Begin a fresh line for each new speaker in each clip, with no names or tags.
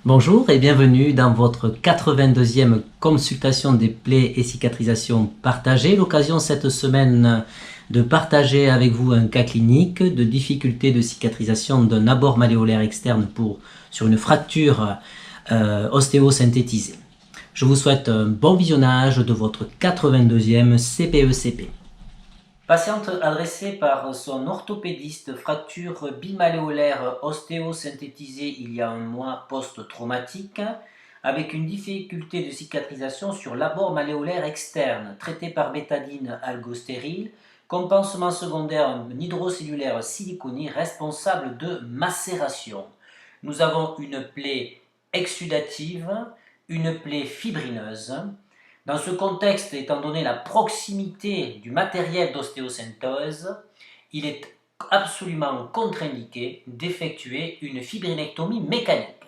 Bonjour et bienvenue dans votre 82e consultation des plaies et cicatrisations partagées. L'occasion cette semaine de partager avec vous un cas clinique de difficulté de cicatrisation d'un abord malléolaire externe sur une fracture ostéosynthétisée. Je vous souhaite un bon visionnage de votre 82e CPE-CP. Patiente adressée par son orthopédiste, fracture bimalléolaire ostéosynthétisée il y a un mois post-traumatique, avec une difficulté de cicatrisation sur l'abord malléolaire externe, traité par bétadine algostérile, compensement secondaire hydrocellulaire siliconie responsable de macération. Nous avons une plaie exsudative, une plaie fibrineuse. Dans ce contexte, étant donné la proximité du matériel d'ostéosynthèse, il est absolument contre-indiqué d'effectuer une fibrinectomie mécanique.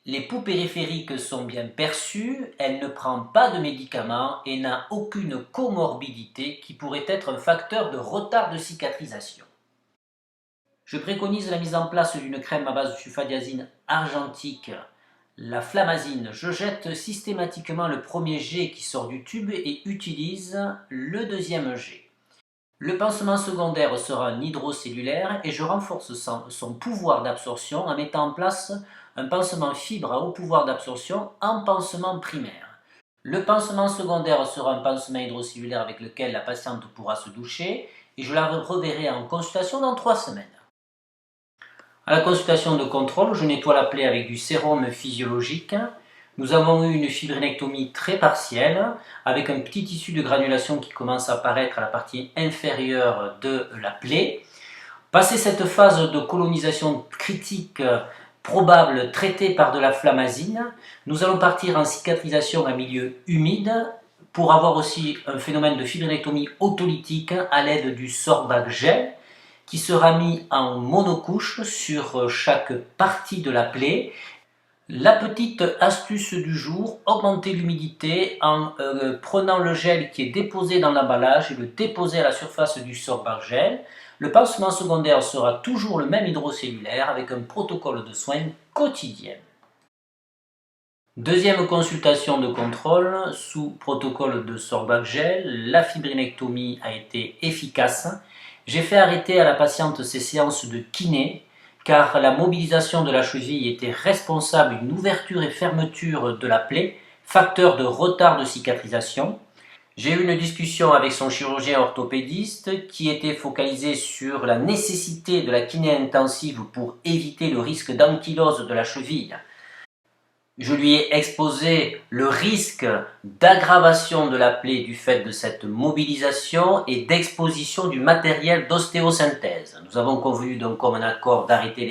Les pouls périphériques sont bien perçus, elle ne prend pas de médicaments et n'a aucune comorbidité qui pourrait être un facteur de retard de cicatrisation. Je préconise la mise en place d'une crème à base de sulfadiazine argentique, la flamazine. Je jette systématiquement le premier jet qui sort du tube et utilise le deuxième jet. Le pansement secondaire sera un hydrocellulaire et je renforce son pouvoir d'absorption en mettant en place un pansement fibre à haut pouvoir d'absorption en pansement primaire. Le pansement secondaire sera un pansement hydrocellulaire avec lequel la patiente pourra se doucher et je la reverrai en consultation dans 3 semaines. À la consultation de contrôle, je nettoie la plaie avec du sérum physiologique. Nous avons eu une fibrinectomie très partielle, avec un petit tissu de granulation qui commence à apparaître à la partie inférieure de la plaie. Passé cette phase de colonisation critique probable traitée par de la flamazine, nous allons partir en cicatrisation à milieu humide pour avoir aussi un phénomène de fibrinectomie autolytique à l'aide du Sorbag gel, qui sera mis en monocouche sur chaque partie de la plaie. La petite astuce du jour, augmenter l'humidité en prenant le gel qui est déposé dans l'emballage et le déposer à la surface du Sorbag gel. Le pansement secondaire sera toujours le même hydrocellulaire avec un protocole de soins quotidien. Deuxième consultation de contrôle sous protocole de Sorbag gel, la fibrinectomie a été efficace. J'ai fait arrêter à la patiente ses séances de kiné car la mobilisation de la cheville était responsable d'une ouverture et fermeture de la plaie, facteur de retard de cicatrisation. J'ai eu une discussion avec son chirurgien orthopédiste qui était focalisé sur la nécessité de la kiné intensive pour éviter le risque d'ankylose de la cheville. Je lui ai exposé le risque d'aggravation de la plaie du fait de cette mobilisation et d'exposition du matériel d'ostéosynthèse. Nous avons convenu d'un commun accord d'arrêter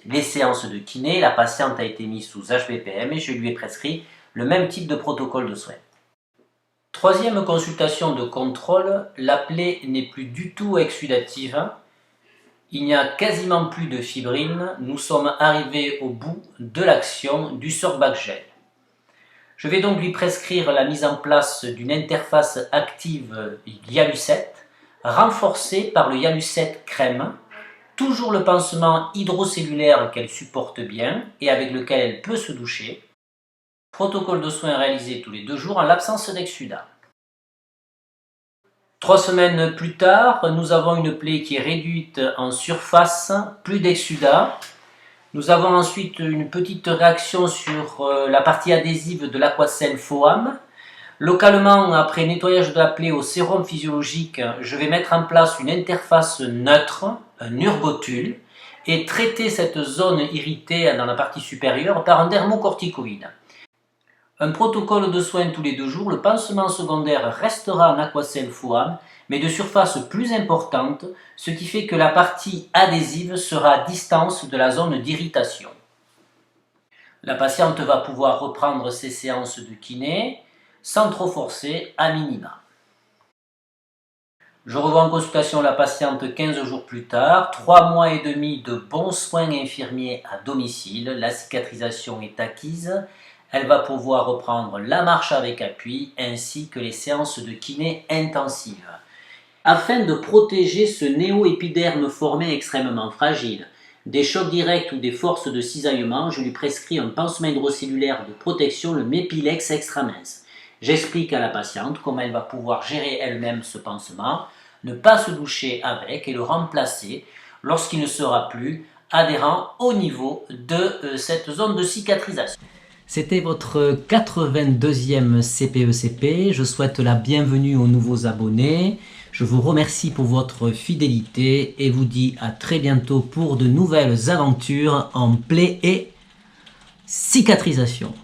les séances de kiné. La patiente a été mise sous HBPM et je lui ai prescrit le même type de protocole de soins. Troisième consultation de contrôle, la plaie n'est plus du tout exsudative. Il n'y a quasiment plus de fibrine, nous sommes arrivés au bout de l'action du Sorbag gel. Je vais donc lui prescrire la mise en place d'une interface active Yalucet, renforcée par le Yalucet crème, toujours le pansement hydrocellulaire qu'elle supporte bien et avec lequel elle peut se doucher. Protocole de soins réalisé tous les 2 jours en l'absence d'exsudat. 3 semaines plus tard, nous avons une plaie qui est réduite en surface, plus d'exsudat. Nous avons ensuite une petite réaction sur la partie adhésive de l'aquacelle Foam. Localement, après nettoyage de la plaie au sérum physiologique, je vais mettre en place une interface neutre, un Urgotule, et traiter cette zone irritée dans la partie supérieure par un dermocorticoïde. Un protocole de soins tous les 2 jours, le pansement secondaire restera en aquacelle Foam, mais de surface plus importante, ce qui fait que la partie adhésive sera à distance de la zone d'irritation. La patiente va pouvoir reprendre ses séances de kiné sans trop forcer, à minima. Je revois en consultation la patiente 15 jours plus tard, 3 mois et demi de bons soins infirmiers à domicile, la cicatrisation est acquise. Elle va pouvoir reprendre la marche avec appui ainsi que les séances de kiné intensives. Afin de protéger ce néo-épiderme formé extrêmement fragile, Des chocs directs ou des forces de cisaillement, je lui prescris un pansement hydrocellulaire de protection, le Mepilex extra mince. J'explique à la patiente comment elle va pouvoir gérer elle-même ce pansement, ne pas se doucher avec et le remplacer lorsqu'il ne sera plus adhérent au niveau de cette zone de cicatrisation. C'était votre 82e CPECP. Je souhaite la bienvenue aux nouveaux abonnés. Je vous remercie pour votre fidélité et vous dis à très bientôt pour de nouvelles aventures en plaie et cicatrisation.